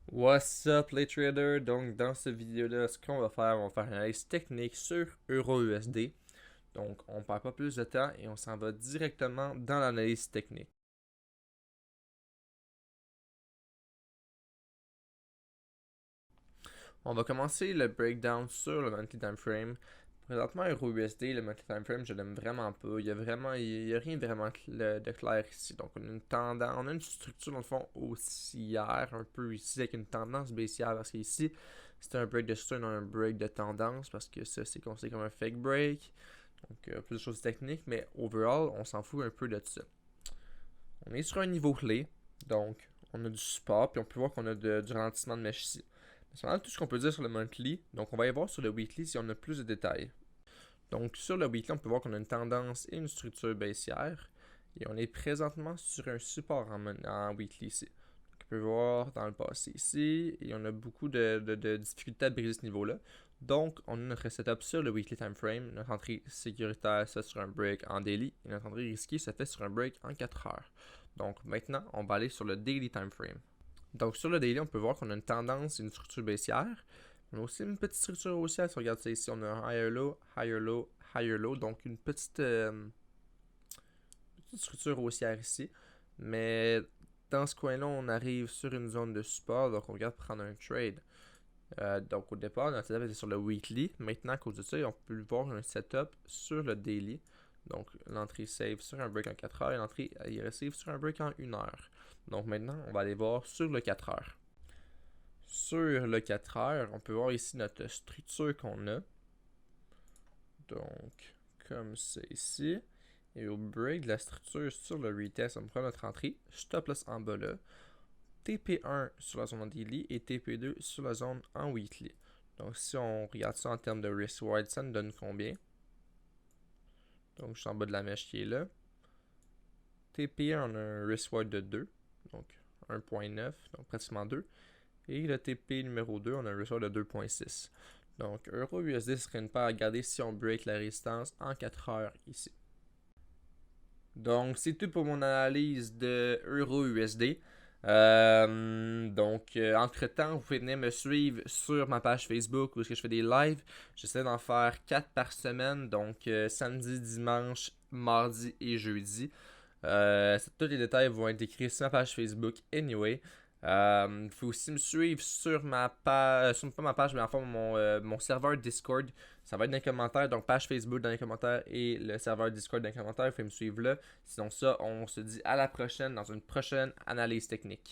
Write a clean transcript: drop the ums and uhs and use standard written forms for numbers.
What's up les traders? Donc dans cette vidéo-là, ce qu'on va faire, on va faire une analyse technique sur EURUSD. Donc on ne perd pas plus de temps et on s'en va directement dans l'analyse technique. On va commencer le breakdown sur le monthly time frame. Présentement, EURUSD, le monthly time frame, je l'aime vraiment pas. Il y a rien vraiment de clair ici. Donc on a une tendance, on a une structure dans le fond haussière un peu ici avec une tendance baissière parce qu'ici c'est un break de structure, non un break de tendance parce que ça c'est considéré comme un fake break. Donc plus de choses techniques, mais overall on s'en fout un peu de ça. On est sur un niveau clé, donc on a du support puis on peut voir qu'on a du ralentissement de mèche ici. C'est vraiment tout ce qu'on peut dire sur le monthly. Donc, on va y voir sur le weekly si on a plus de détails. Donc, sur le weekly, on peut voir qu'on a une tendance et une structure baissière. Et on est présentement sur un support en weekly ici. Donc, on peut voir dans le passé ici. Et on a beaucoup de difficultés à briser ce niveau-là. Donc, on a notre setup sur le weekly time frame. Notre entrée sécuritaire, ça sur un break en daily. Et notre entrée risquée, ça fait sur un break en 4 heures. Donc, maintenant, on va aller sur le daily time frame. Donc sur le daily, on peut voir qu'on a une tendance et une structure baissière. On a aussi une petite structure haussière. Si on regarde ça ici, on a un higher low, higher low, higher low. Donc une petite structure haussière ici. Mais dans ce coin-là, on arrive sur une zone de support. Donc on regarde prendre un trade. Donc au départ, notre setup était sur le weekly. Maintenant, à cause de ça, on peut voir un setup sur le daily. Donc l'entrée save sur un break en 4 heures et l'entrée receive sur un break en 1 heure. Donc maintenant, on va aller voir sur le 4 heures. Sur le 4 heures, on peut voir ici notre structure qu'on a. Donc, comme c'est ici. Et au break de la structure sur le retest, on prend notre entrée. Stop loss en bas là. TP1 sur la zone en daily et TP2 sur la zone en weekly. Donc, si on regarde ça en termes de risk reward, ça nous donne combien? Donc, juste en bas de la mèche qui est là. TP1, on a un risk reward de 2. Donc, 1.9, donc pratiquement 2. Et le TP numéro 2, on a un risk reward de 2.6. Donc, EURUSD serait une paire à regarder si on break la résistance en 4 heures ici. Donc, c'est tout pour mon analyse de EURUSD. Entre-temps, vous pouvez venir me suivre sur ma page Facebook où je fais des lives. J'essaie d'en faire 4 par semaine, donc samedi, dimanche, mardi et jeudi. Tous les détails vont être écrits sur ma page Facebook anyway. Il faut aussi me suivre sur ma page, pas ma page, mais en fait mon serveur Discord. Ça va être dans les commentaires, donc page Facebook dans les commentaires et le serveur Discord dans les commentaires. Vous pouvez me suivre là. Sinon ça, on se dit à la prochaine dans une prochaine analyse technique.